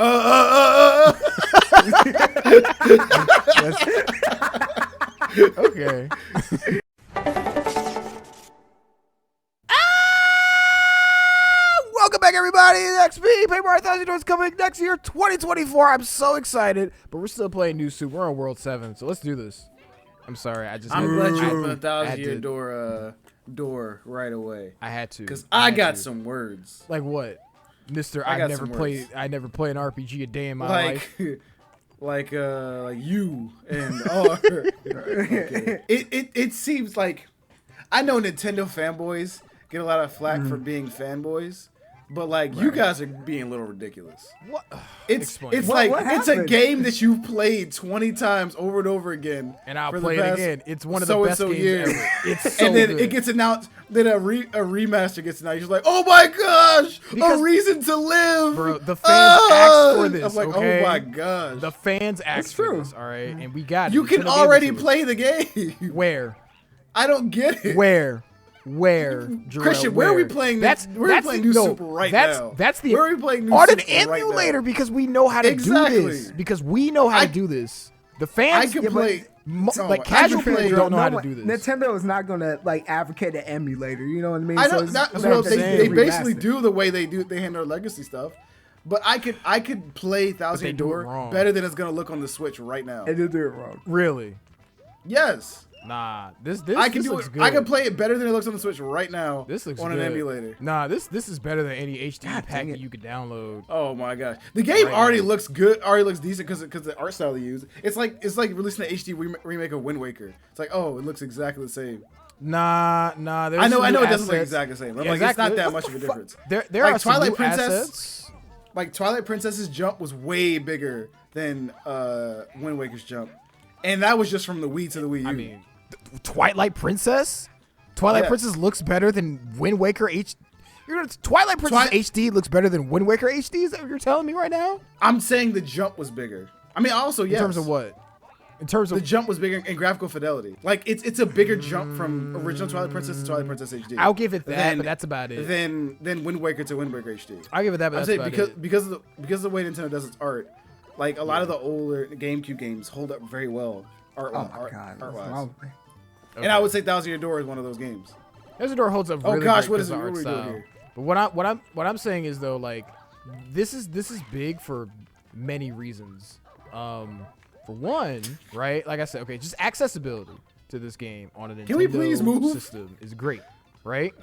Okay. Welcome back, everybody. XP Paper 1000 Doors coming next year, 2024. I'm so excited, but we're still playing New Soup. We're on World 7, so let's do this. I'm sorry. I'm glad you opened the 1,000-year door right away. I had to. Because I got some words. Like what? Mister, I never played an RPG a day in my life. Like you and R. Okay. It seems like I know Nintendo fanboys get a lot of flack for being fanboys, but like you guys are being a little ridiculous. What? It's a game that you've played 20 times over and over again, and I'll play it again. It's one of the best games ever. It's so and then good. It gets announced. Then a remaster gets announced. You're like, oh my gosh, a reason to live. Bro, the fans asked for this. I'm like, okay? Oh my gosh. The fans asked for this, all right? And we got it. You can already play the game. Where? I don't get it. Where, Jarrell, Christian, where are we playing this? We're playing New Super right now. That's the where are we playing New on Super an emulator right because we know how to do this. Because we know how to do this. The fans I can play. Like casual players don't know how to do this. Nintendo is not gonna like advocate an emulator. You know what I mean? I know. They basically do the way they handle legacy stuff. But I could play 1,000 Door better than it's gonna look on the Switch right now. And they do it wrong. Really? Yes. Nah, this looks good. I can play it better than it looks on the Switch right now. This looks on good. an emulator. Nah, this is better than any HD pack that you could download. Oh my gosh, the game already looks good. Already looks decent because the art style they use. It's like releasing an HD remake of Wind Waker. It's like, oh, it looks exactly the same. Nah. I know it doesn't look exactly the same. I'm like, it's not that much of a difference. There like are Twilight some Princess. Assets. Like Twilight Princess's jump was way bigger than Wind Waker's jump, and that was just from the Wii to the Wii U. I mean, Twilight Princess? Twilight Princess looks better than Wind Waker HD. Twilight Princess HD looks better than Wind Waker HD? Is that what you're telling me right now? I'm saying the jump was bigger. I mean, also, yes. In terms of what? In terms of the jump was bigger in graphical fidelity. Like it's a bigger jump from original Twilight Princess to Twilight Princess HD. I'll give it that, but that's about it. Then Wind Waker to Wind Waker HD. I'll give it that, but that's about it. Because of the way Nintendo does its art, like a lot of the older GameCube games hold up very well art-wise. Okay. And I would say 1,000-Year Door is one of those games. 1,000-Year Door holds up. Really gosh, great what is it? art What are we style. doing here? But what I'm saying is though, like this is big for many reasons. For one, right? Like I said, okay, just accessibility to this game on a Nintendo system is great, right?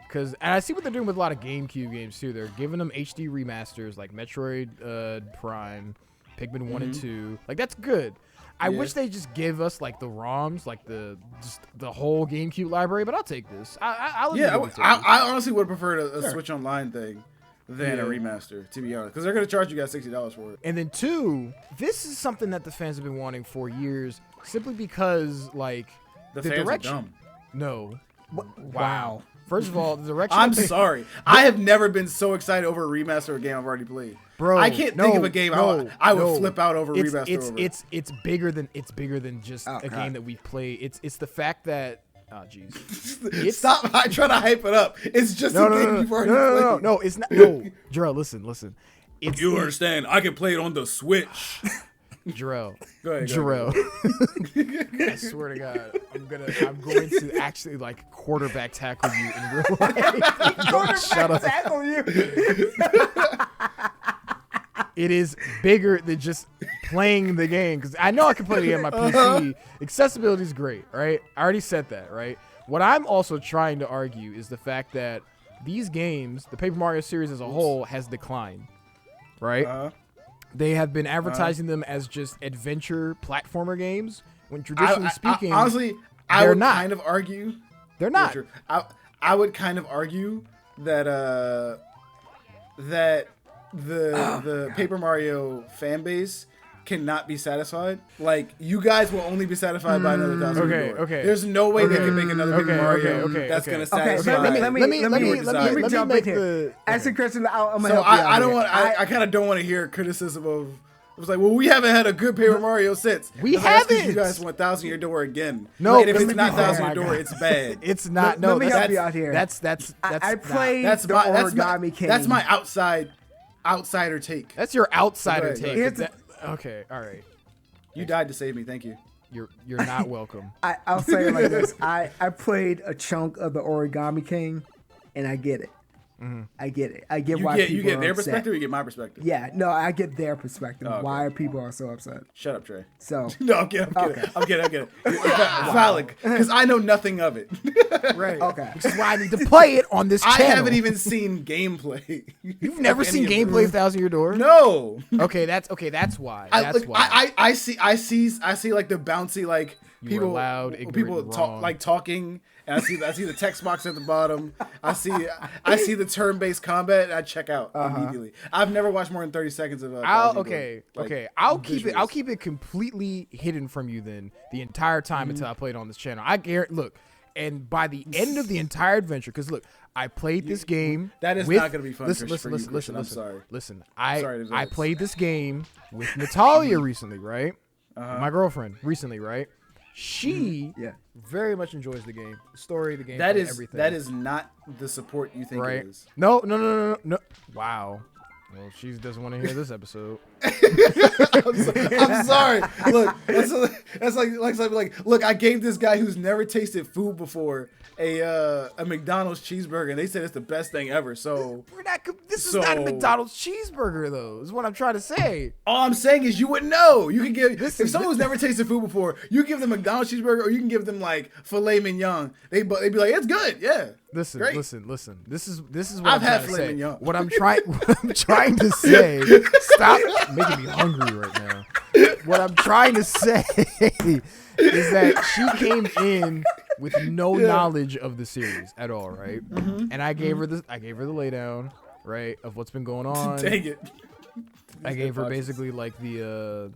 Because and I see what they're doing with a lot of GameCube games too. They're giving them HD remasters like Metroid Prime, Pikmin 1 and 2. Like that's good. I wish they just give us like the ROMs, like the whole GameCube library, but I'll take this. I honestly would have preferred a Switch Online thing than a remaster, to be honest, because they're gonna charge you guys $60 for it. And then two, this is something that the fans have been wanting for years, simply because like the fans direction. Are dumb. No. Wow. First of all, the direction. I'm sorry. I have never been so excited over a remaster of a game I've already played. Bro, I can't think of a game I would flip out over remaster. It's bigger than just a game that we play. It's the fact that stop trying to hype it up. It's just a game you've already played. No, it's not. No, Jarrell, listen. You understand? I can play it on the Switch. Jarrell. Go ahead. Jarrell. I swear to God, I'm going to actually like quarterback tackle you in real life. Shut up. Tackle you. It is bigger than just playing the game, because I know I can play the game on my PC. Accessibility is great, right? I already said that, right? What I'm also trying to argue is the fact that these games, the Paper Mario series as a whole, has declined, right? They have been advertising them as just adventure platformer games, when traditionally speaking, honestly, I would kind of argue they're not. I would kind of argue that the Paper Mario fan base cannot be satisfied. Like, you guys will only be satisfied by another 1,000-Year Door. Okay. There's no way they can make another Paper Mario that's gonna satisfy. Let me jump in here. Ask a question. I'm gonna help you out. I kind of don't want to hear criticism of. It was like, well, we haven't had a good Paper Mario since. We haven't. You guys want 1,000-Year Door again? No, and if it's not 1,000-Year Door, it's bad. It's not. Let me help you out here. That's I played that's the Origami King. That's my outside outsider take. That's your outsider take. ahead. Okay, all right. You died to save me. Thank you. You're not welcome. I'll say it like this. I played a chunk of the Origami King, and I get it. Mm-hmm. I get it. I get why people you get are their upset. perspective or you get my perspective? Yeah, no, I get their perspective. Oh, okay. Why people are so upset. Shut up, Trey. So No, I'm kidding. I'm kidding. Valid, because I know nothing of it. Right. Okay. Which is why I need to play it on this channel. I haven't even seen gameplay. You've never seen gameplay of Thousand Year Door? No. Okay, that's why. That's why. I see like the bouncy like You people were loud, ignorant, people and talk wrong. like talking. And I see the text box at the bottom. I see the turn-based combat. And I check out immediately. I've never watched more than 30 seconds of. I'll keep it completely hidden from you then the entire time until I played on this channel. I guarantee. Look, and by the end of the entire adventure, because look, I played this game. That is not going to be fun. Listen. I'm sorry. Listen, I played this game with Natalia recently, right? My girlfriend recently, right? She very much enjoys the game, the story, the game, everything. That is not the support you think it is. No. Wow. Well, she doesn't want to hear this episode. I'm sorry. Look, that's like look, I gave this guy who's never tasted food before a McDonald's cheeseburger, and they said it's the best thing ever. So This is not a McDonald's cheeseburger, though. Is what I'm trying to say. All I'm saying is you wouldn't know. You can give if someone who's never tasted food before, you give them McDonald's cheeseburger, or you can give them like filet mignon. They'd be like, it's good, yeah. Listen. Great. Listen. This is what I've I'm had trying to filet say. mignon. What I'm trying to say. Stop making me hungry right now. What I'm trying to say is that she came in with no knowledge of the series at all, right? And I gave her the laydown, right, of what's been going on. Dang it. I gave her basically like the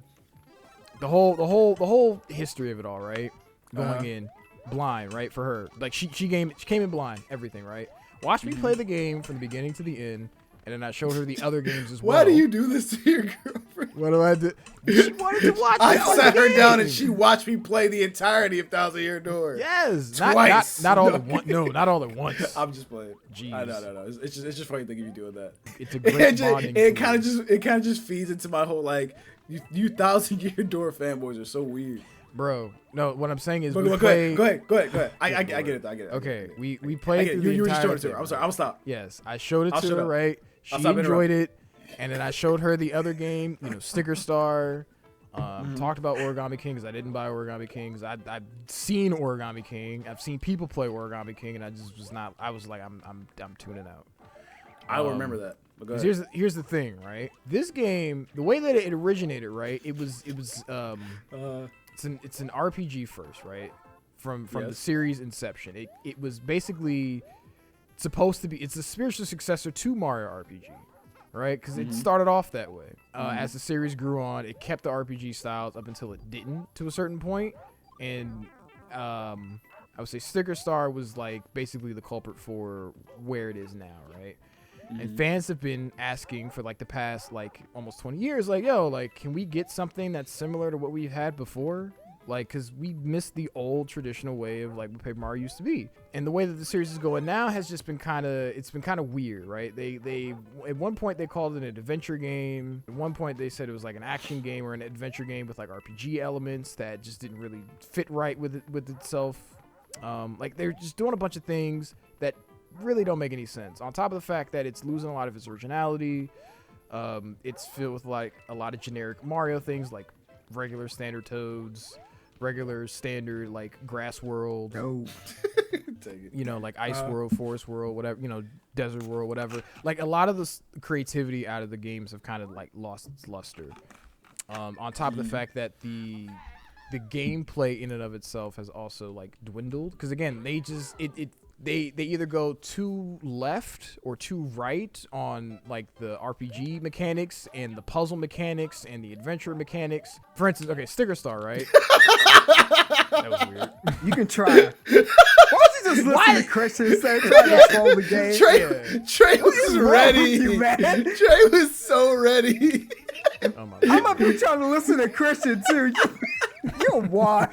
whole history of it all, right? Going in blind, right? For her, like she came in blind, everything, right? Watch me play the game from the beginning to the end, and then I showed her the other games as well. Why do you do this to your girlfriend? What do I do? She wanted to watch. I sat her down and she watched me play the entirety of Thousand Year Door. Yes, twice. Not all at once. No, not all at once. I'm just playing. Jeez. No. It's just funny thinking you doing that. It's a great bonding. It kind of just feeds into my whole like you Thousand Year Door fanboys are so weird. Bro, no. What I'm saying is, go ahead. I get it. Okay, we played. You were just showing it to her. I'm sorry. I'll stop. Yes, I showed it to her. Right, she enjoyed it, and then I showed her the other game. Sticker Star. Talked about Origami King because I didn't buy Origami King because I've seen Origami King. I've seen people play Origami King, and I just was not. I was like, I'm tuning out. I will remember that. But go ahead. Here's the thing, right? This game, the way that it originated, right? It was it's an RPG first, right? From the series inception. It was basically supposed to be. It's a spiritual successor to Mario RPG, right? Because it started off that way. As the series grew on, it kept the RPG styles up until it didn't to a certain point, and I would say Sticker Star was like basically the culprit for where it is now, right? And fans have been asking for like the past like almost 20 years, like, yo, like, can we get something that's similar to what we've had before? Like, because we missed the old traditional way of like what Paper Mario used to be. And the way that the series is going now has just been kind of weird, right? They at one point they called it an adventure game. At one point they said it was like an action game or an adventure game with like RPG elements that just didn't really fit right with itself. Like they're just doing a bunch of things that really don't make any sense. On top of the fact that it's losing a lot of its originality. It's filled with like a lot of generic Mario things like regular standard Toads, regular standard like grass world, like ice world, forest world, whatever, desert world, whatever. Like a lot of the creativity out of the games have kind of like lost its luster. On top of the fact that the gameplay in and of itself has also like dwindled, because again they either go too left or too right on like the RPG mechanics and the puzzle mechanics and the adventure mechanics. For instance, okay, Sticker Star, right? That was weird. You can try. Why was he just listening to Christian say trying to solve the game? Trey was ready. You, man? Trey was so ready. Oh my I'm up here trying to listen to Christian too. You're why?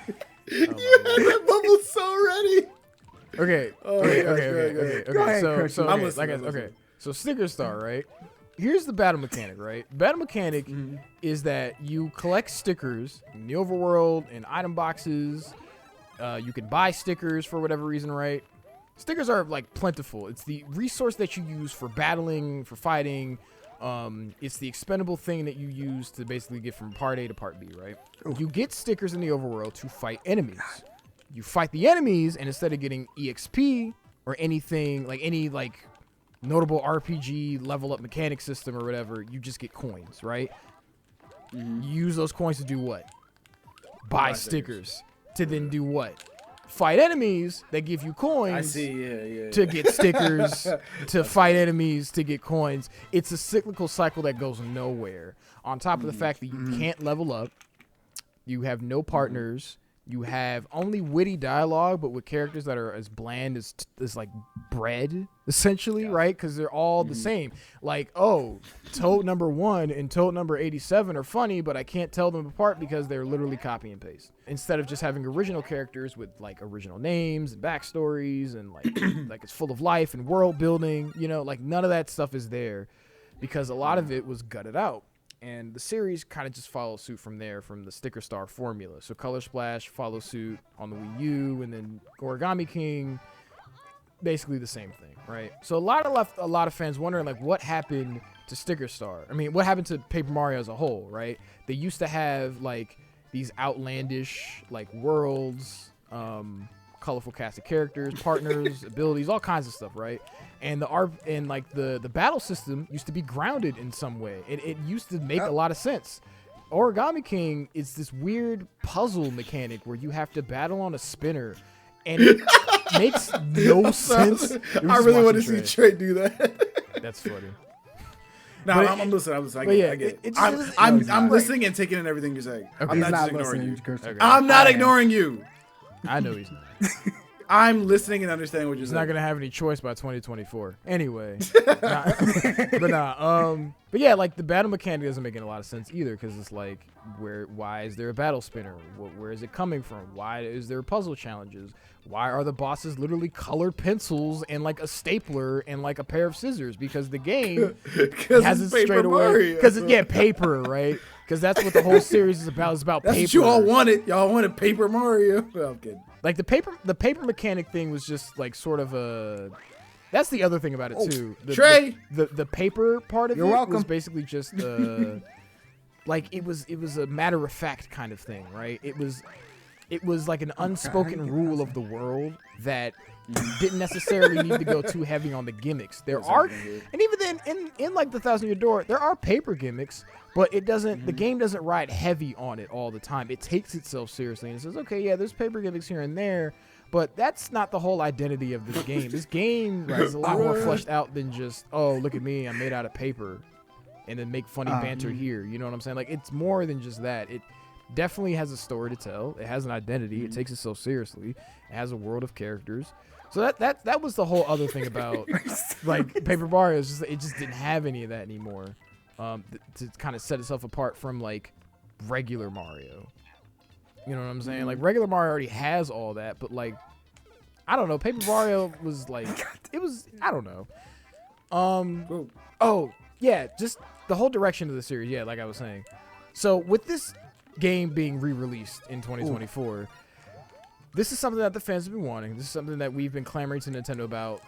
You had that bubble so ready. Okay. Go ahead, Christian. So Sticker Star, right? here's the battle mechanic, right? Battle mechanic is that you collect stickers in the overworld and item boxes. You can buy stickers for whatever reason, right? Stickers are like plentiful. It's the resource that you use for battling, for fighting. It's the expendable thing that you use to basically get from part A to part B, right? Ooh. You get stickers in the overworld to fight enemies. You fight the enemies, and instead of getting EXP or anything, like any like notable RPG level up mechanic system or whatever, you just get coins, right? You use those coins to do what? Buy stickers. To then do what? Fight enemies that give you coins to get stickers, to fight enemies to get coins. It's a cyclical cycle that goes nowhere. On top of the fact that you can't level up, you have no partners, you have only witty dialogue, but with characters that are as bland as like bread, essentially, right? Because they're all the same. Like, oh, Toad number 1 and Toad number 87 are funny, but I can't tell them apart because they're literally copy and paste. Instead of just having original characters with like original names and backstories and like like it's full of life and world building, you know, like none of that stuff is there because a lot of it was gutted out. And the series kind of just follows suit from there, from the Sticker Star formula. So Color Splash follows suit on the Wii U, and then Origami King, basically the same thing, right? So a lot of fans wondering like what happened to Sticker Star. I mean, what happened to Paper Mario as a whole, right? They used to have like these outlandish like worlds, colorful cast of characters, partners, abilities, all kinds of stuff, right? And the battle system used to be grounded in some way. It used to make a lot of sense. Origami King is this weird puzzle mechanic where you have to battle on a spinner, and it makes no sense. I really want to see Trey do that. That's funny. No, I'm listening. I get it. I'm listening and taking in everything you're saying. Okay. I'm not just ignoring you. Okay. I'm not ignoring you. I know he's not. I'm listening and understanding what you're saying. He's not gonna have any choice by 2024. Anyway, but yeah, like the battle mechanic doesn't make a lot of sense either, because it's like, why is there a battle spinner? Where is it coming from? Why is there puzzle challenges? Why are the bosses literally colored pencils and like a stapler and like a pair of scissors? Because the game has it straight away. Because paper, right? Because that's what the whole series is about. It's about that's paper. What you all wanted. Y'all wanted Paper Mario. Well, I'm kidding. Like the paper mechanic thing was just like sort of a. That's the other thing about it too. Trey, the paper part of You're it welcome. was basically just like it was a matter of fact kind of thing, right? It was like an unspoken rule of the world that didn't necessarily need to go too heavy on the gimmicks. There are, and even then in like the 1,000-Year Door, there are paper gimmicks, but it doesn't. The game doesn't ride heavy on it all the time. It takes itself seriously and it says, okay, yeah, there's paper gimmicks here and there, but that's not the whole identity of this game. This game is a lot more fleshed out than just, oh, look at me, I'm made out of paper, and then make funny banter here. You know what I'm saying? Like, it's more than just that. It definitely has a story to tell. It has an identity. It takes itself seriously. It has a world of characters. So that was the whole other thing about like Paper Mario. Is just, it just didn't have any of that anymore. To kind of set itself apart from like regular Mario. You know what I'm saying? Like regular Mario already has all that, but like I don't know. Paper Mario was like it was. I don't know. Oh yeah, just the whole direction of the series. Yeah, like I was saying. So with this game being re-released in 2024, this is something that the fans have been wanting. This is something that we've been clamoring to Nintendo about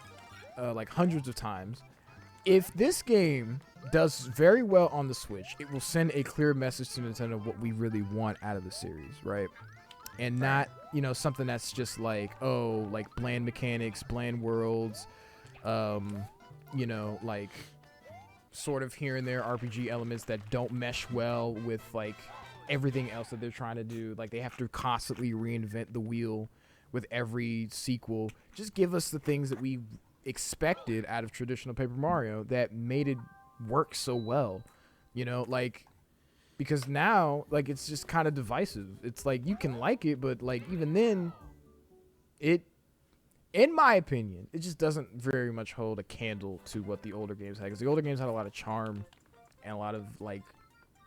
like hundreds of times. If this game does very well on the Switch, it will send a clear message to Nintendo what we really want out of the series, right? And not, you know, something that's just like, oh, like bland mechanics, bland worlds, you know, like sort of here and there RPG elements that don't mesh well with like everything else that they're trying to do. Like they have to constantly reinvent the wheel with every sequel. Just give us the things that we expected out of traditional Paper Mario that made it work so well, you know, like because now like it's just kind of divisive. It's like you can like it, but like even then it, in my opinion, it just doesn't very much hold a candle to what the older games had, because the older games had a lot of charm and a lot of like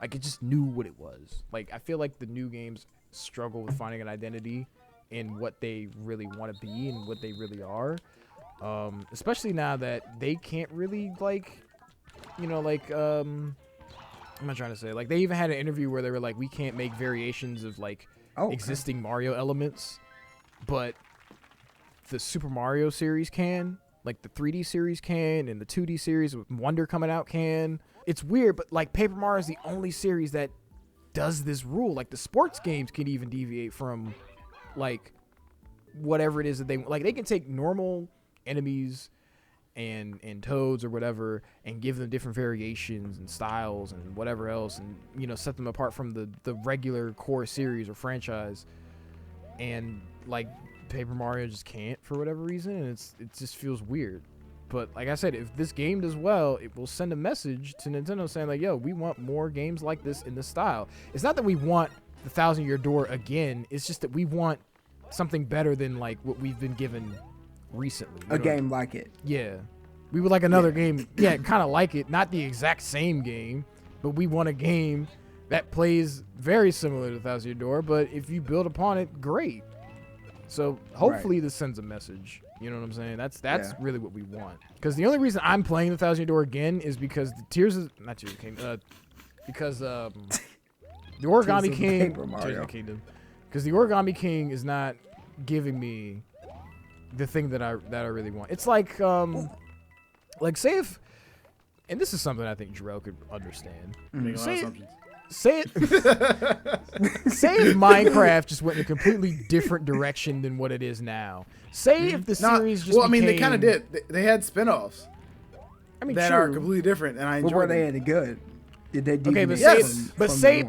it just knew what it was. Like I feel like the new games struggle with finding an identity in what they really want to be and what they really are, especially now that they can't really like you know, like what am I trying to say? Like they even had an interview where they were like, we can't make variations of like existing Mario elements, but the Super Mario series can, like the 3D series can, and the 2D series with Wonder coming out can. It's weird, but like Paper Mario is the only series that does this rule. Like the sports games can even deviate from like whatever it is that they can take normal enemies and toads or whatever and give them different variations and styles and whatever else, and you know, set them apart from the regular core series or franchise. And like Paper Mario just can't for whatever reason, and it just feels weird. But like I said, if this game does well, it will send a message to Nintendo saying like, yo, we want more games like this in this style. It's not that we want the 1,000-Year Door again, it's just that we want something better than like what we've been given recently. A game like it. Yeah. We would like another game, kind of like it, not the exact same game, but we want a game that plays very similar to 1,000-Year Door, but if you build upon it, great. So hopefully this sends a message. You know what I'm saying? That's really what we want. Because the only reason I'm playing the 1,000-Year Door again is because the because the Origami King, Tears of the Kingdom, because the Origami King is not giving me the thing that I really want. It's like say if, and this is something I think Jarrell could understand. Say if Minecraft just went in a completely different direction than what it is now. Say if the series just I mean, they kind of did. They had spin-offs. I mean, that are completely different, and I enjoyed. But were they any good? Did they? Okay, but say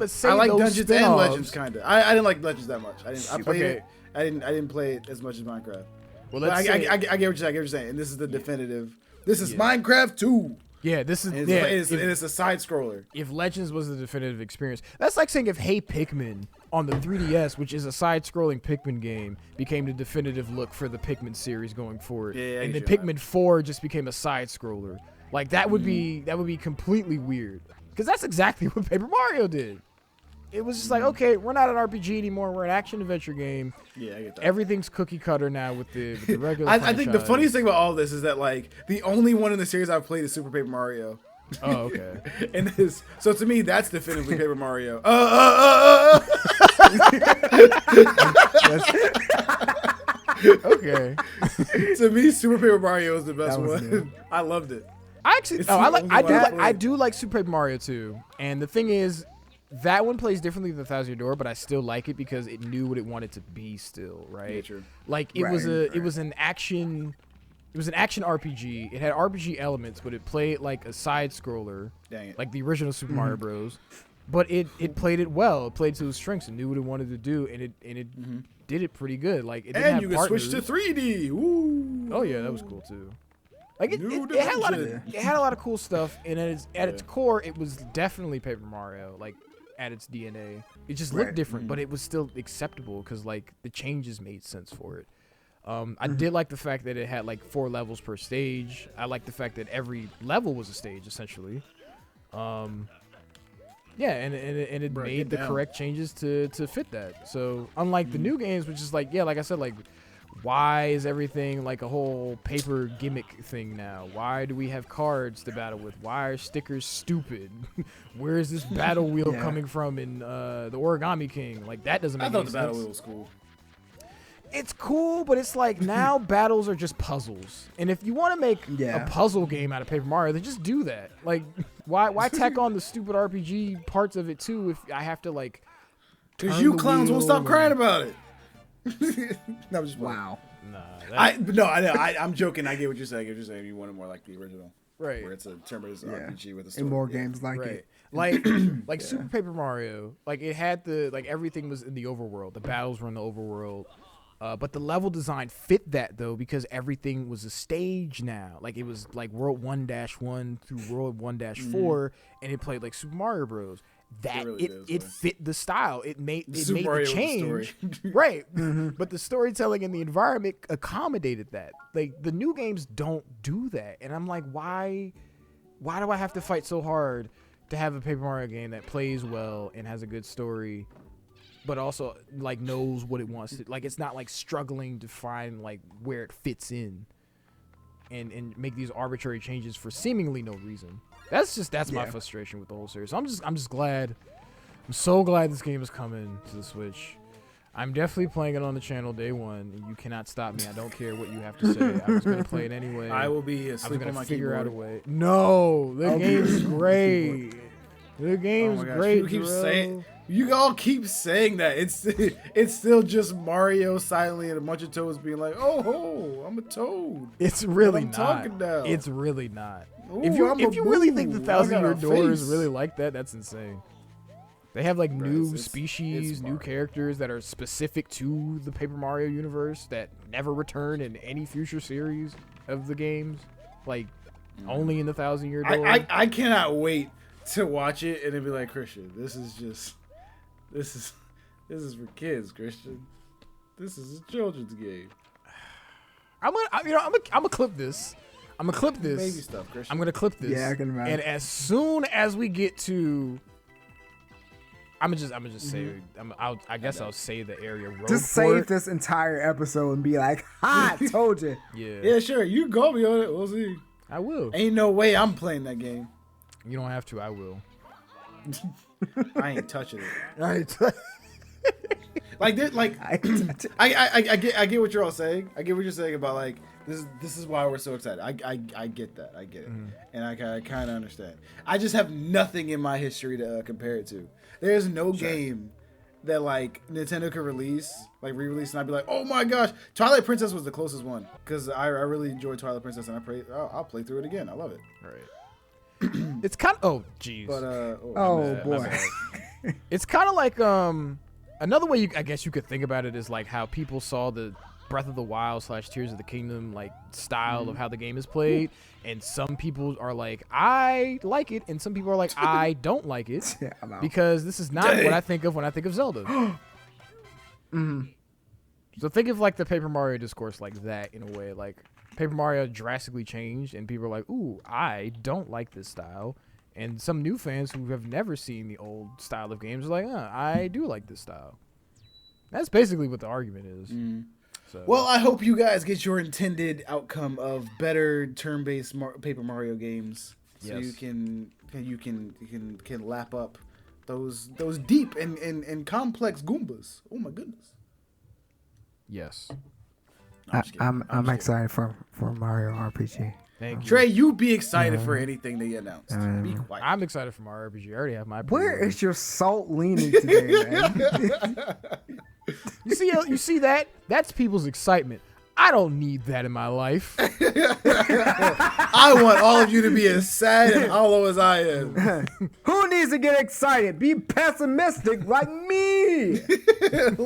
say I like those Dungeons spin-offs. and Legends, kind of. I didn't like Legends that much. I played it. I didn't play it as much as Minecraft. Well, I get what you're saying, and this is the definitive. This is Minecraft 2. Yeah, this is and it's a side scroller. If Legends was the definitive experience, that's like saying if Hey Pikmin on the 3DS, which is a side-scrolling Pikmin game, became the definitive look for the Pikmin series going forward, and then Pikmin 4 just became a side scroller. Like that would be completely weird, because that's exactly what Paper Mario did. It was just like, okay, we're not an RPG anymore. We're an action-adventure game. Yeah, I get that. Everything's cookie-cutter now with the regular I think the funniest thing about all this is that, like, the only one in the series I've played is Super Paper Mario. Oh, okay. And so to me, that's definitively Paper Mario. Okay. To me, Super Paper Mario is the best one. Good. I loved it. I do like Super Paper Mario too. And the thing is, that one plays differently than 1,000-Year Door, but I still like it because it knew what it wanted to be still, right? Yeah, true. Like it was an action RPG. It had RPG elements, but it played like a side scroller. Dang it. Like the original Super Mario Bros. But it played it well. It played to its strengths and knew what it wanted to do, and it did it pretty good. Like it didn't have you could switch to 3D. Ooh. Oh yeah, that was cool too. Like it had a lot of cool stuff, and at its core, it was definitely Paper Mario. Like at its DNA, it just looked different, but it was still acceptable because like the changes made sense for it. I did like the fact that it had like 4 levels per stage. I like the fact that every level was a stage essentially. Yeah, and it made the correct changes to fit that. So unlike the new games, which is like, like I said, like why is everything like a whole paper gimmick thing now? Why do we have cards to battle with? Why are stickers stupid? Where is this battle wheel coming from in the Origami King? Like that doesn't make any sense. I thought the battle wheel was cool. It's cool, but it's like now battles are just puzzles. And if you want to make a puzzle game out of Paper Mario, then just do that. Like, why tack on the stupid RPG parts of it too if I have to like? Because you clowns won't stop crying about it. That was wow. I'm joking. I get what you're saying. You're saying you want it more like the original, right? Where it's a turn-based RPG with a story. And more games like it. Like Super Paper Mario, like it had everything was in the overworld. The battles were in the overworld. But the level design fit that though because everything was a stage now. Like it was like World 1-1 through World 1-4, and it played like Super Mario Bros. That it fit the style. It made the change, right? But the storytelling and the environment accommodated that. Like the new games don't do that, and I'm like, why do I have to fight so hard to have a Paper Mario game that plays well and has a good story? But also like knows what it wants to, like it's not like struggling to find like where it fits in and make these arbitrary changes for seemingly no reason. That's my frustration with the whole series. So I'm just glad. I'm so glad this game is coming to the Switch. I'm definitely playing it on the channel day one, and you cannot stop me. I don't care what you have to say. I was gonna play it anyway. I will be asleep on my figure keyboard. out a way. No, the game's great. The game's great. You all keep saying that. It's still just Mario silently and a bunch of toads being like, "Oh, I'm a toad." It's really I'm not. talking now. It's really not. Ooh, if you really think the I got 1,000-Year a Door is face. really like that, that's insane. They have like new it's species, new Mario. characters that are specific to the Paper Mario universe that never return in any future series of the games. Like only in the 1,000-Year Door. I cannot wait to watch it and it'd be like, Christian, this is for kids, Christian. This is a children's game. I'm gonna clip this. I'm gonna clip this. Baby stuff, Christian. I'm gonna clip this. Yeah, I can imagine. And as soon as we get to, I'm gonna just say, I guess I'll say the area. Just save this entire episode and be like, "Ha! I told you." Yeah, sure. You call me on it. We'll see. I will. Ain't no way I'm playing that game. You don't have to. I will. I ain't touching it. All right. Like, I get what you're all saying. I get what you're saying about like this is why we're so excited. I get that. I get it, and I kind of understand. I just have nothing in my history to compare it to. There's no game that like Nintendo could release, like re-release, and I'd be like, oh my gosh, Twilight Princess was the closest one because I really enjoyed Twilight Princess, and I'll play through it again. I love it. All right. It's kind of jeez. But Boy. It's kind of like another way I guess you could think about it is like how people saw the Breath of the Wild / Tears of the Kingdom like style of how the game is played, and some people are like, I like it, and some people are like, I don't like it Yeah, I'm out. because this is not what I think of when I think of Zelda. So think of like the Paper Mario discourse like that in a way. Like Paper Mario drastically changed, and people are like, ooh, I don't like this style. And some new fans who have never seen the old style of games are like, I do like this style. That's basically what the argument is. So. Well, I hope you guys get your intended outcome of better turn-based Paper Mario games, so Yes. you can lap up those deep and complex Goombas. Oh my goodness! Yes. I'm just kidding. I'm excited for Mario RPG. Thank you. Trey, you be excited for anything they announced. Be quiet. I'm excited for Mario RPG. I already have my. Where pre-order. is your salt leaning today, man? You see that? That's people's excitement. I don't need that in my life. I want all of you to be as sad and hollow as I am. Who needs to get excited? Be pessimistic like me. But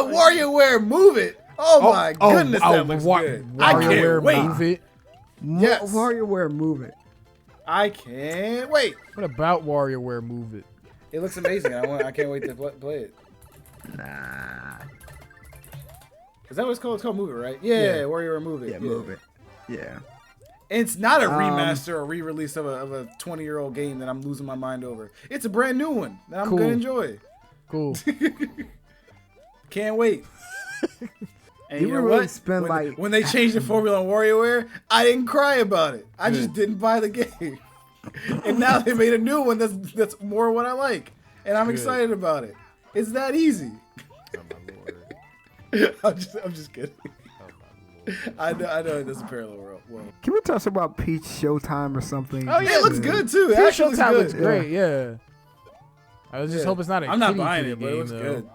WarioWare Move It. Oh my goodness, that looks good. I can't WarioWare wait. Move It. Yes. WarioWare Move It. I can't wait. What about WarioWare Move It? It looks amazing. I can't wait to play it. Nah. Is that what it's called? It's called Move It, right? Yeah. WarioWare Move It. Yeah, Move It. Yeah. It's not a remaster or re-release of a 20-year-old game that I'm losing my mind over. It's a brand new one that I'm Cool. gonna enjoy. Cool. Can't wait. And You you know really what? spend, When they changed the formula on WarioWare, I didn't cry about it. I just didn't buy the game. And now they made a new one that's more what I like, and I'm excited about it. It's that easy. Oh my lord. I'm just kidding. I know it doesn't parallel world. Can we talk about Peach Showtime or something? Oh, yeah, It looks good too. It Peach actually Showtime looks good. great. Yeah. I just hope it's not a I'm not kiddie buying kitty it, but it game, looks though. good.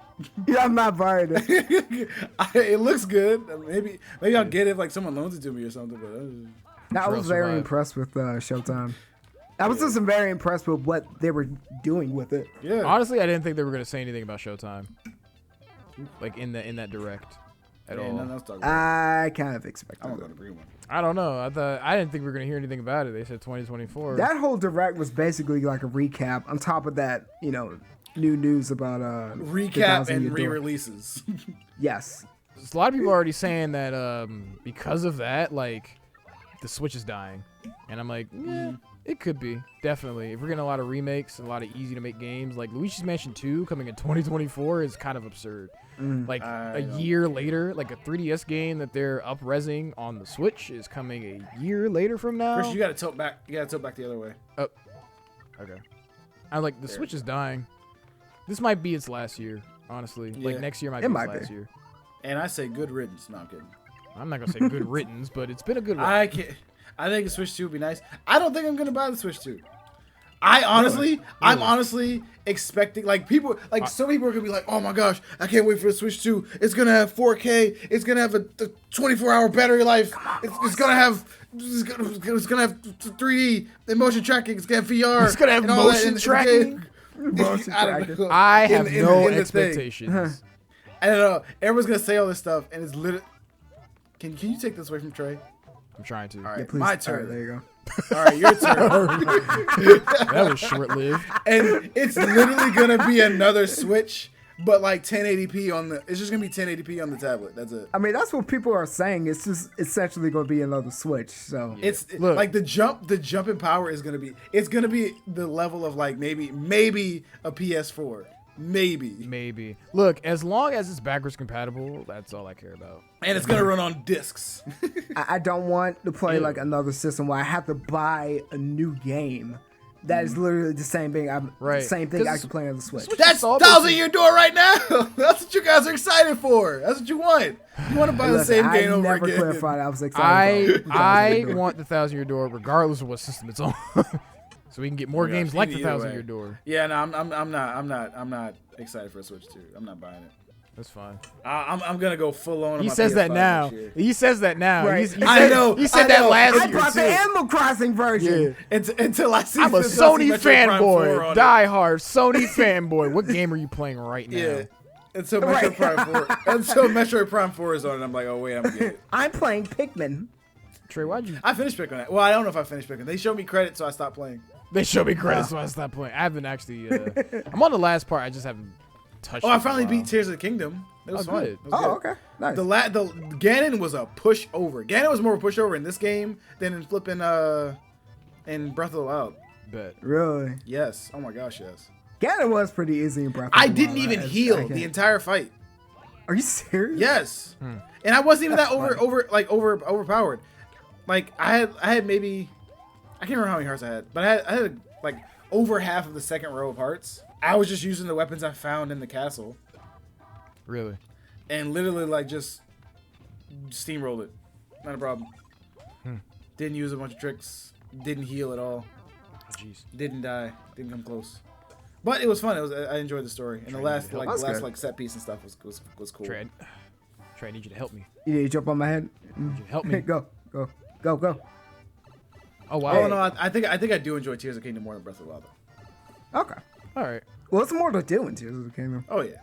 Yeah, I'm not buying it. It looks good. Maybe I'll get it if like someone loans it to me or something. But I was Trail very Survive. impressed with Showtime. I was just very impressed with what they were doing with it. yeah. Honestly, I didn't think they were gonna say anything about Showtime, like in that direct at all. Nothing else to talk about. I kind of expected I'm it. gonna bring one. I don't know. I didn't think we were gonna hear anything about it. They said 2024. That whole direct was basically like a recap. On top of that, new news about Recap 2000 and Year Door. re-releases. Yes. A lot of people are already saying that because of that, like the Switch is dying, and I'm like, It could be, definitely. If we're getting a lot of remakes and a lot of easy to make games, like Luigi's Mansion 2 coming in 2024 is kind of absurd. Like a year later, like a 3DS game that they're up-resing on the Switch is coming a year later from now. Chris, you gotta tilt back. You gotta tilt back the other way. Oh, okay. I'm like, the Switch is dying. This might be its last year, honestly. Like next year might be its last year. And I say good riddance. No, I'm kidding. I'm not gonna say good riddance, but it's been a good one. I think the Switch 2 would be nice. I don't think I'm gonna buy the Switch 2. I'm honestly expecting, like, people, like, some people are gonna be like, oh my gosh, I can't wait for the Switch 2. It's gonna have 4K. It's gonna have a 24-hour battery life. It's gonna have 3D and motion tracking. It's gonna have VR. It's gonna have motion tracking. I have no expectations. I don't know. Everyone's gonna say all this stuff, and it's literally. Can you take this away from Trey? I'm trying to. All right, Yeah, my turn. All right, there you go. All right, your turn. That was short-lived. And it's literally gonna be another Switch, but like 1080p on the. It's just gonna be 1080p on the tablet. That's it. I mean, that's what people are saying. It's just essentially going to be another Switch. So It's Look. like the jump in power is gonna be. It's gonna be the level of like maybe a PS4. Maybe. Look, as long as it's backwards compatible, that's all I care about. And it's gonna run on discs. I don't want to play like another system where I have to buy a new game. That is literally the same thing. Right. Same thing I 'Cause can play on the Switch. That's all thousand your door right now. That's what you guys are excited for. That's what you want. You want to buy the Listen, same game I over never again. clarified I was excited. I want the 1,000-year door regardless of what system it's on. So we can get more games like the Either way. 1,000-year door. Yeah, no, I'm not excited for a Switch 2. I'm not buying it. That's fine. I'm gonna go full on. He my says that PS5 now. this year. He says that now. Right. I know. He said I that know. last I year bought the too. Animal Crossing version. Yeah. Until I see. I'm a until I see Sony Metroid Prime 4 fanboy. on it. Die hard Sony fanboy. What game are you playing right now? Yeah. Until Metroid Prime 4. Until Metroid Prime 4 is on, and I'm like, oh wait, I'm gonna get it. I'm playing Pikmin. Trey, why'd you? I finished picking that. Well, I don't know if I finished picking. They showed me credit, so I stopped playing. They showed me credit, so I stopped playing. I haven't actually. I'm on the last part. I just haven't touched. Oh, it I in a finally while. beat Tears of the Kingdom. It was fun. good. It was Oh, good. okay. Nice. The Ganon was a push over. Ganon was more of a push over in this game than in flipping in Breath of the Wild. Bet. Really? Yes. Oh my gosh, yes. Ganon was pretty easy in Breath of the I Wild, didn't even right? heal Okay. the entire fight. Are you serious? Yes. And I wasn't even that That's overpowered. Like I had maybe I can't remember how many hearts I had, but I had like over half of the second row of hearts. I was just using the weapons I found in the castle Really? and literally like just steamrolled it. Not a problem. Didn't use a bunch of tricks. Didn't heal at all. Jeez. Didn't die. Didn't come close. But it was fun. I enjoyed the story. And the last That's good. like set piece and stuff was cool. Trey, I need you to help me. You need to jump on my head? I need you to help me. Go. Oh wow. Oh no, I think I do enjoy Tears of the Kingdom more than Breath of the Wild. Though. Okay. All right. Well, it's more to do in Tears of the Kingdom. Oh yeah.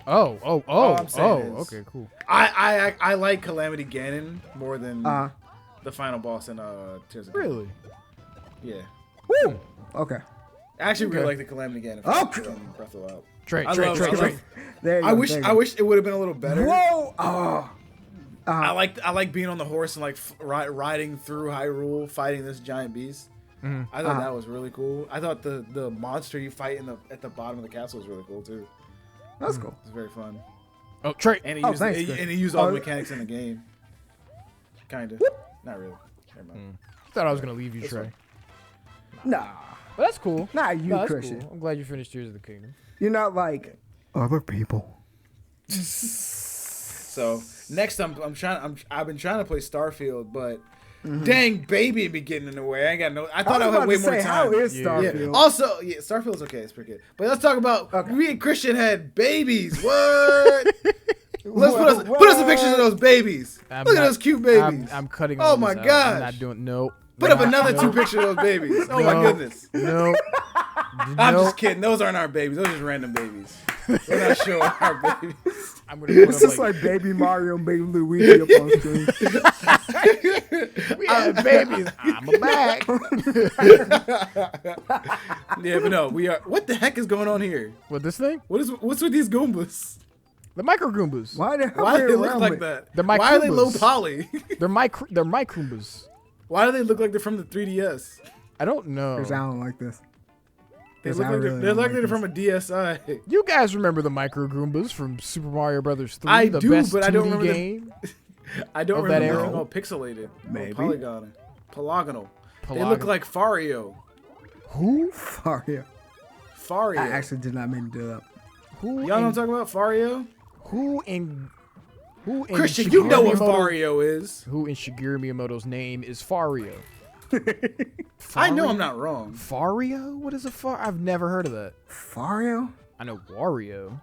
Oh. I'm saying is- Okay, cool. I like Calamity Ganon more than the final boss in Tears of the Kingdom. Really? Yeah. Woo! Okay. I actually really Okay. like the Calamity Ganon Okay. in Breath of the Wild. Trey. I love- There you go. I wish there you I go. wish it would have been a little better. Whoa! Oh. I like being on the horse and like riding through Hyrule, fighting this giant beast. I thought that was really cool. I thought the monster you fight at the bottom of the castle was really cool too. That's cool. It's very fun. Oh, Trey. And he Oh, used thanks, Chris. and he used all the Oh. mechanics in the game. Kinda. Not really. Never mind. Thought I was gonna leave you, That's Trey. fine. Nah. But that's cool. Not you, No, that's Christian. cool. I'm glad you finished Tears of the Kingdom. You're not like other people. So next, I've been trying to play Starfield, but dang, baby, be getting in the way. I ain't got no. I thought I was had about way to more say, time. how is Yeah. Starfield? Yeah. Also, yeah, Starfield's okay. It's pretty good. But let's talk about Okay. me and Christian had babies. What? Put us some pictures of those babies. I'm Look at not- those cute babies. I'm cutting. Oh all my this out. gosh. I'm not doing. Nope. Put up Nope. another Nope. 2 pictures of those babies. Oh my No. goodness. Nope. I'm Nope. just kidding. Those aren't our babies. Those are just random babies. We're not showing our babies. I'm gonna put It's up just like Baby Mario and Baby Luigi up on screen. we have babies. I'm a back. Yeah, but no, we are. What the heck is going on here? What this thing? What's with these Goombas? The micro Goombas. Why Why do they look around like me? that? They're Why are they low Microombas. poly? They're Microombas. Why do they look like they're from the 3DS? I don't know. Because I don't like this. They 'Cause look I like really they're don't like like they're this. from a DSi. You guys remember the Micro Goombas from Super Mario Brothers 3? I the do, best but I don't 2D remember game. I don't Of that remember era? them all pixelated. Maybe. Or polygonal. They look like Fario. Who? Fario. Fario. I actually did not mean to do that. Who? Y'all know what I'm talking about? Fario? Who in Christian, you know what Miyamoto- Fario is. Who in Shigeru Miyamoto's name is Fario? I know I'm not wrong. Fario? What is a Far? I've never heard of that. Fario? I know Wario.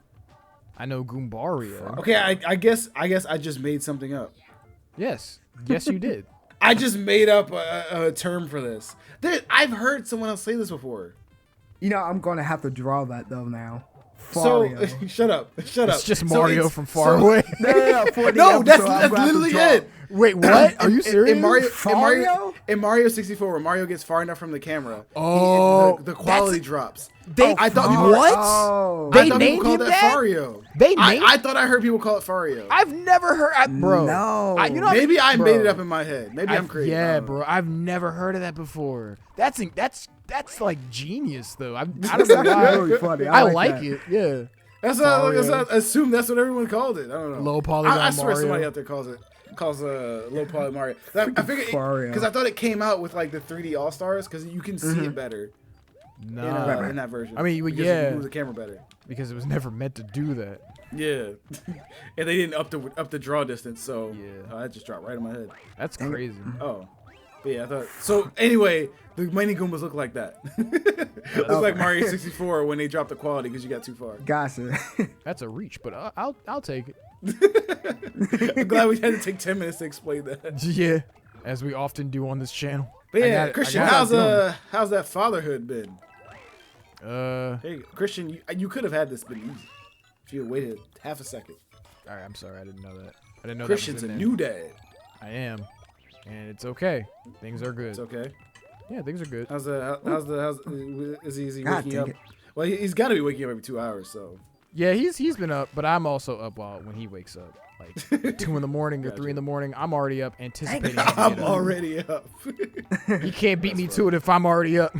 I know Goombario. Okay, I guess I just made something up. Yes. Yes, you did. I just made up a term for this. I've heard someone else say this before. You know, I'm going to have to draw that, though, now. Fario. So, shut up. It's just So Mario it's- from far so- away. No, for the No, that's episode, I'm gonna have to literally draw. it. Wait, what? Are you serious? Fario? In Mario 64, when Mario gets far enough from the camera, Oh, the quality drops. They I thought Fario. people, what? Oh. They I thought named people called him that that? Fario. They named- I thought I heard people call it Fario. I've never heard, bro. No. You know, Maybe I bro, made it up in my head. Maybe I'm crazy. I Yeah, don't know. bro. I've never heard of that before. That's like genius, though. I don't That's know why. really funny. I like like that. it. Yeah. That's Fario. I assume that's what everyone called it. I don't know. Low polygon I swear Mario. somebody out there calls low poly Mario. I figured Fario. because I thought it came out with like the 3D All Stars because you can see it better No. in that version. I mean, because yeah. you move the camera better. Because it was never meant to do that. Yeah, and they didn't up the draw distance, so Yeah. that just dropped right in my head. That's crazy. Oh, but yeah, I thought so. Anyway, the mini Goombas look like that. Look like Mario 64 when they dropped the quality because you got too far. Gotcha. That's a reach, but I'll take it. I'm glad we had to take 10 minutes to explain that. Yeah, as we often do on this channel. But I yeah, got it. Christian, I got it. how's that fatherhood been? All Hey, Christian, you could have had this been easy if you had waited half a second. right, I'm sorry, I didn't know that. I didn't know Christian's that a was in new dad. there. I am, and it's okay. Things are good. It's okay. Yeah, things are good. How's is he God waking dang up? it. Well, he's got to be waking up every 2 hours, so. Yeah, he's been up, but I'm also up when he wakes up, like 2 in the morning or 3 in the morning. I'm already up, anticipating. him to I'm get up. already up. He can't beat me to it if I'm already up,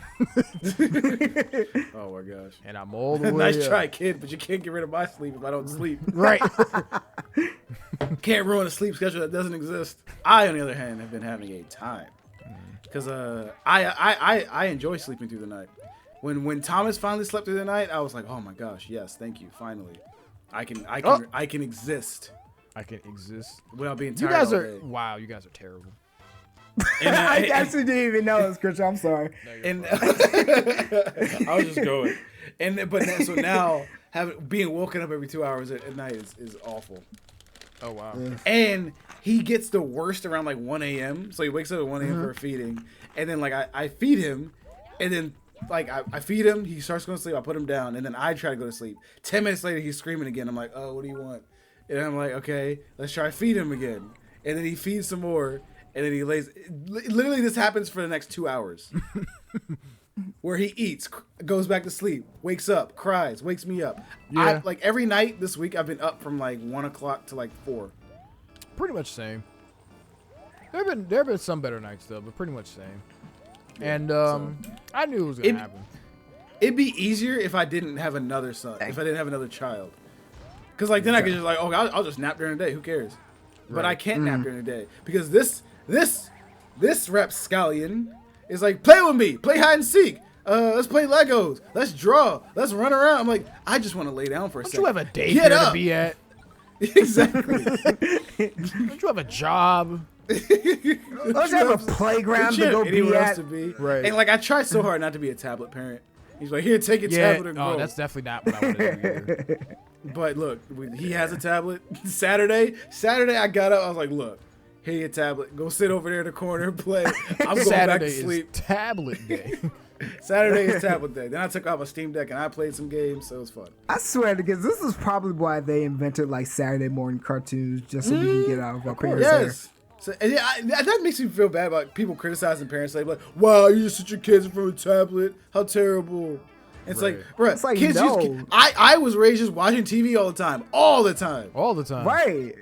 Oh my gosh. and I'm all the way Nice up. try, kid, but you can't get rid of my sleep if I don't sleep. Right. Can't ruin a sleep schedule that doesn't exist. I, on the other hand, have been having a time because I enjoy sleeping through the night. When Thomas finally slept through the night, I was like, oh my gosh, yes, thank you, finally, I can exist I can exist. without being You tired. guys all are day. wow. You guys are terrible. And, I actually didn't even know this, Christian. I'm sorry. and I was just going. So now being woken up every 2 hours at night is awful. Oh wow. And he gets the worst around like 1 a.m. So he wakes up at 1 a.m. Mm-hmm. for a feeding. And then like I feed him. And then like I feed him. He starts going to sleep. I put him down. And then I try to go to sleep. 10 minutes later, he's screaming again. I'm like, oh, what do you want? And I'm like, okay, let's try to feed him again. And then he feeds some more. And then he lays. Literally, this happens for the next 2 hours. Where he eats, goes back to sleep, wakes up, cries, wakes me up. Yeah. Like every night this week, I've been up from like 1 o'clock to like 4. Pretty much same. There have been some better nights though, but pretty much same. And I knew it was gonna happen. It'd be easier if I didn't have another son, if I didn't have another child. Cause like then I could just like, oh, I'll just nap during the day. Who cares? But I can't nap during the day because this rapscallion is like, play with me, play hide and seek. Let's play Legos. Let's draw. Let's run around. I'm like, I just want to lay down for a Don't second. you have a daycare Get to up. be at? Exactly. Don't you have a job? Let's have a playground to go Anywhere be else at. to be. Right. And like I tried so hard not to be a tablet parent. He's like, here, take a Yeah. tablet and go. Oh, that's definitely not what I would have done either. But look, he has a tablet. Saturday, I got up. I was like, look, here your tablet. Go sit over there in the corner and play. I'm going Saturday back to is sleep. tablet day. Saturday is tablet day. Then I took out my Steam Deck and I played some games, so it was fun. I swear to God, this is probably why they invented like Saturday morning cartoons, just so we can get out of our parents' hair. Yes. So, and that makes me feel bad about people criticizing parents. Like, wow, you just sit your kids in front of a tablet. How terrible. It's Right. like, bro, It's like, kids no. I was raised just watching TV all the time. All the time. All the time. Right.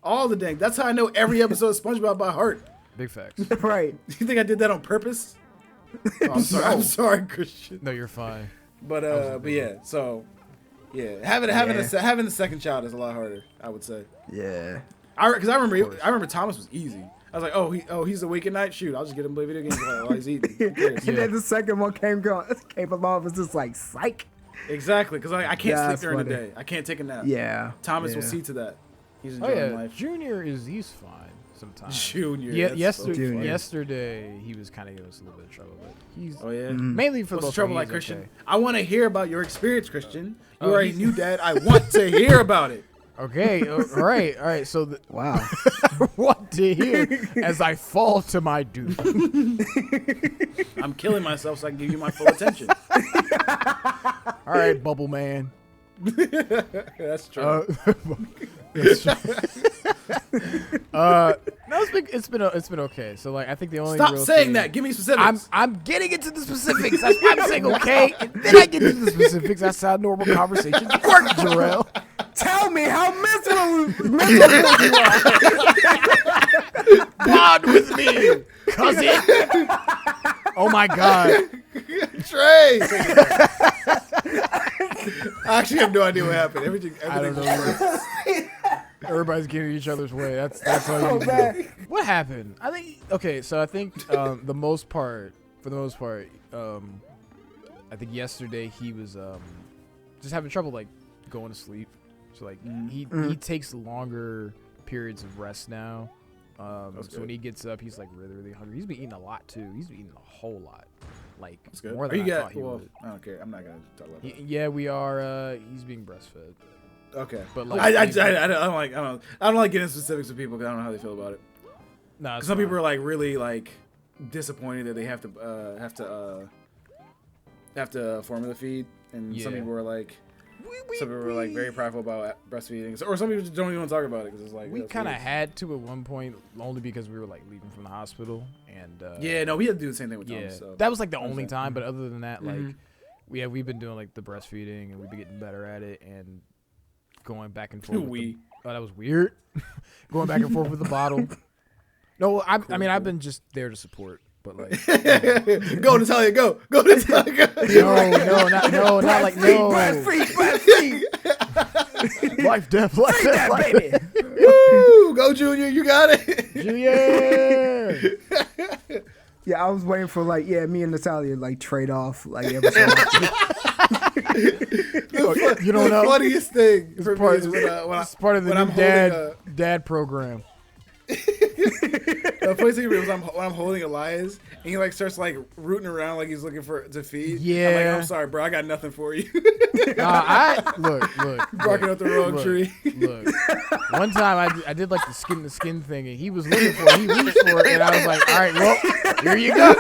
All the dang. That's how I know every episode of SpongeBob by heart. Big facts. Right. You think I did that on purpose? Oh, I'm sorry. I'm sorry, Christian. No, you're fine. But yeah. So yeah, having the second child is a lot harder. I would say. Yeah. Because I remember Thomas was easy. I was like, he's awake at night. Shoot, I'll just get him to play video games while he's eating. Who cares? And then the second one came along, was just like psych. Exactly, because I can't sleep That's during funny. the day. I can't take a nap. Yeah. Thomas will see to that. He's Oh enjoying yeah, life. Junior he's fine sometimes. Junior. Yeah, that's so Junior. funny. yesterday he was kind of giving us a little bit of trouble, but he's Oh yeah. mainly for What's the the trouble, he's like, Christian? okay. I want to hear about your experience, Christian. You Oh, are a he's- new dad. I want to hear about it. Okay, all right. So Wow. what to hear as I fall to my doom. I'm killing myself so I can give you my full attention. All right, Bubble Man. That's true. That's true. No, it's been okay. So like, I think the only Stop real saying thing- that. Give me specifics. I'm getting into the specifics. That's why I'm saying okay, and then I get into the specifics. That's how normal conversations work, Jarrell. Tell me how miserable you are. Bond with me, cousin. Oh my God. Trey. I actually have no idea what happened. Everything I don't know. Everybody's getting each other's way. That's all you do. bad. What happened? I think okay. So I think for the most part, I think yesterday he was just having trouble like going to sleep. So like he takes longer periods of rest now. So when he gets up, he's like really hungry. He's been eating a lot too. He's been eating a whole lot, like That's good. more than I thought he well, would. I don't care. I'm not gonna talk about that. Yeah, we are. He's being breastfed. Okay, But, but like, I don't like getting specifics with people because I don't know how they feel about it. Nah, Some people are like really like disappointed that they have to formula feed, and some Yeah. people are like. Some people were like very prideful about breastfeeding, or some people just don't even want to talk about it because it's like we that's kind of weird. had to at one point, only because we were like leaving from the hospital, and Yeah, no, we had to do the same thing with yeah, Thomas. So. that was like the What was only that? time. But other than that, like we've been doing like the breastfeeding, and we've been getting better at it, and going back and forth. Oh, that was weird. Going back and forth with the bottle. No, I mean I've been just there to support, but like Go Natalia, go Natalia. no, not like no. Breastfeed. Life, death, life, death, life. Baby. Woo! Go Junior, you got it. Junior. Yeah, I was waiting for me and Natalia like trade off like every so often. You don't the know. funniest thing for part- me is It's part of the when new I'm holding dad program. the funny thing is when I'm holding Elias and he like starts like rooting around like he's looking to feed. Yeah. I'm like, I'm sorry, bro, I got nothing for you. Look. Barking up the wrong tree. Look. One time I did like the skin thing, and he was looking for it. He reached for it, and I was like, all right, well, here you go.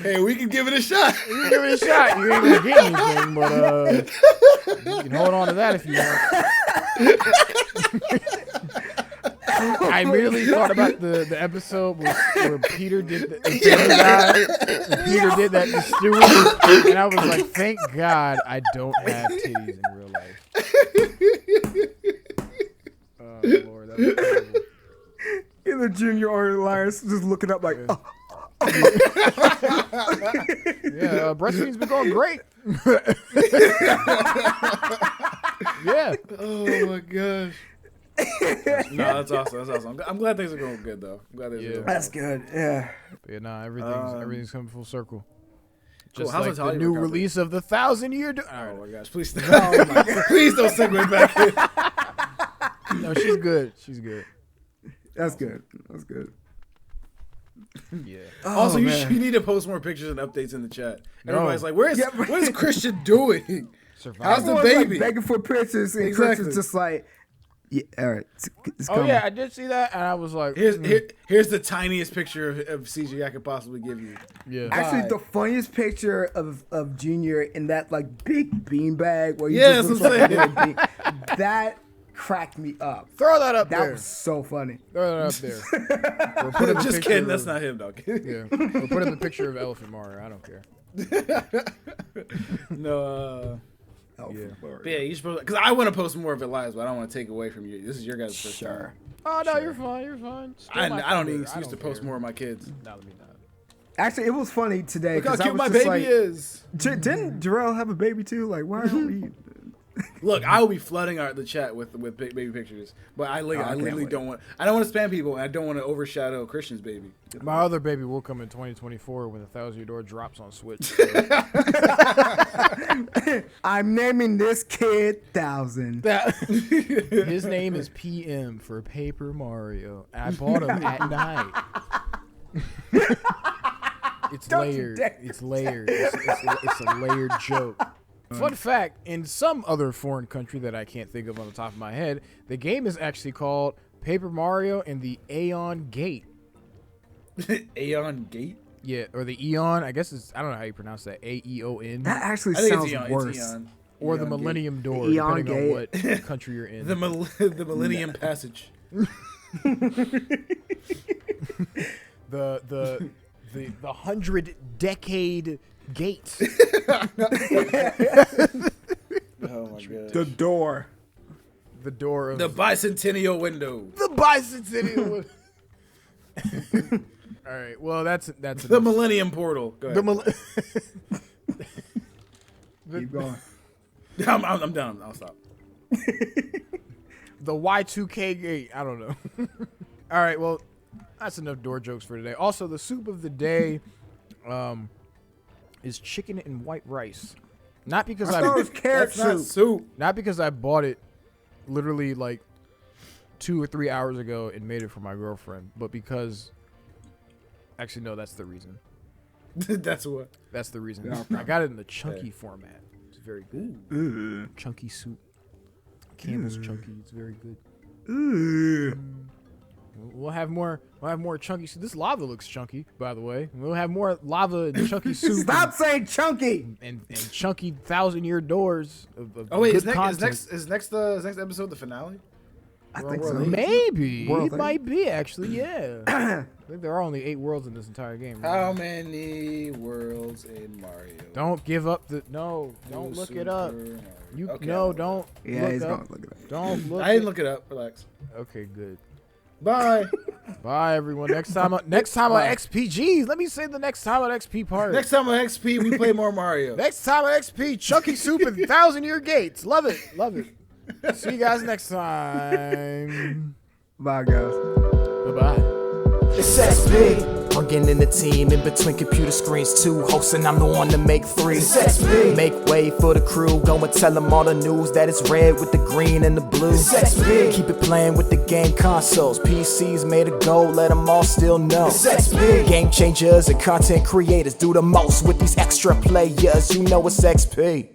Hey, we can give it a shot. You give it a shot. You ain't gonna get anything, but you can hold on to that if you want. I immediately thought about the episode where Peter did the Family Guy, and Peter did that to Stewie, and I was like, thank God I don't have titties in real life. Oh Lord, that was terrible. And the Junior or Elias just looking up like, oh. Yeah, breastfeeding's been going great. Yeah. Oh my gosh. No, that's awesome. I'm glad things are going good though. I'm glad things are going That's good. Yeah. But yeah, nah, everything's coming full circle. Cool. Just How's like the Natalia new recovering? release of the 1,000-year. Oh my gosh, please stop. Oh my God. Please don't segue back in. No, she's good. She's good. That's good. That's good. Yeah. Also, you man. need to post more pictures and updates in the chat. No. Everybody's like, what is Christian doing? Survive. How's the Everyone's, baby? like, begging for pictures, and Exactly. Chris is just like, yeah, all right, it's Oh coming. yeah, I did see that, and I was like, Here's the tiniest picture of CG I could possibly give you. yeah. Actually, Bye. the funniest picture of Junior in that like big beanbag where he Yeah, just looks that's like what a little bean, that cracked me up. Throw that up That there. was so funny. Throw that up there. Or put up a Just picture kidding, of- that's not him, dog. Yeah. Or put up a picture of Elephant Mario. I don't care. No, Oh, Yeah. but yeah, you should post because I want to post more of it live, but I don't want to take away from you. This is your guys' first time. Sure. Oh no, Sure. you're fine. You're fine. Steal I my don't thunder. need excuse to post care. more of my kids. No, let me not. Actually, it was funny today Look how because I cute was my just baby like, is. Didn't Jarrell have a baby too? Like, why aren't we? Look, I will be flooding the chat with baby pictures, but I literally wait. don't want. I don't want to spam people, and I don't want to overshadow Christian's baby. My other baby will come in 2024 when the 1,000-Year Door drops on Switch. I'm naming this kid 1000. His name is PM for Paper Mario. I bought him at night. It's Don't you layered. dare It's layered. It's a layered joke. Fun fact, in some other foreign country that I can't think of on the top of my head, the game is actually called Paper Mario and the Aeon Gate. Aeon Gate. Yeah, or the Eon. I guess it's, I don't know how you pronounce that. AEON. That actually I think sounds it's Eon. worse. It's Eon. Or the Eon Gate. Millennium Door, Eon depending on what country you're in. The Millennium Passage. the 100-decade gate. Oh my god. The door. The door of The bicentennial window. the bicentennial. All right. Well, that's The enough. Millennium Portal. Go ahead. The mil- Keep going. I'm done. I'll stop. the Y2K gate. I don't know. All right. Well, that's enough door jokes for today. Also, the soup of the day is chicken and white rice. Not because I thought it was carrot That's not soup. soup. not because I bought it literally like 2 or 3 hours ago and made it for my girlfriend, but because actually no, that's the reason. That's what. That's the reason. Yeah. I got it in the chunky format. It's very good. Ooh. Chunky soup. Campbell's chunky. It's very good. Ooh. We'll have more chunky soup. This lava looks chunky, by the way. We'll have more lava and chunky soup. Stop saying chunky. and chunky 1,000-year doors of Oh wait, good is content. next episode the finale? I We're think on so. World Eight. Maybe World it eight? might be actually. Yeah, I think there are only 8 worlds in this entire game. Right? How many worlds in Mario? Don't give up the no. Don't look it up. Super Mario. You Okay, no. I'll Don't Yeah, look he's up. going to look it up. Don't look. I didn't look it up. Relax. Okay, good. Bye. Bye everyone. Next time on XPGs. Let me say the next time on XP part. Next time on XP, we play more Mario. Next time on XP, Chunky Soup and 1,000-Year Gates. Love it. Love it. See you guys next time. Bye, guys. Bye-bye. It's XP. Bringing in the team in between computer screens, 2 hosts, and I'm the one to make 3. It's XP. Make way for the crew. Go and tell them all the news that it's red with the green and the blue. It's XP. Keep it playing with the game consoles. PCs made a goal, let them all still know. It's XP. Game changers and content creators do the most with these extra players. You know it's XP.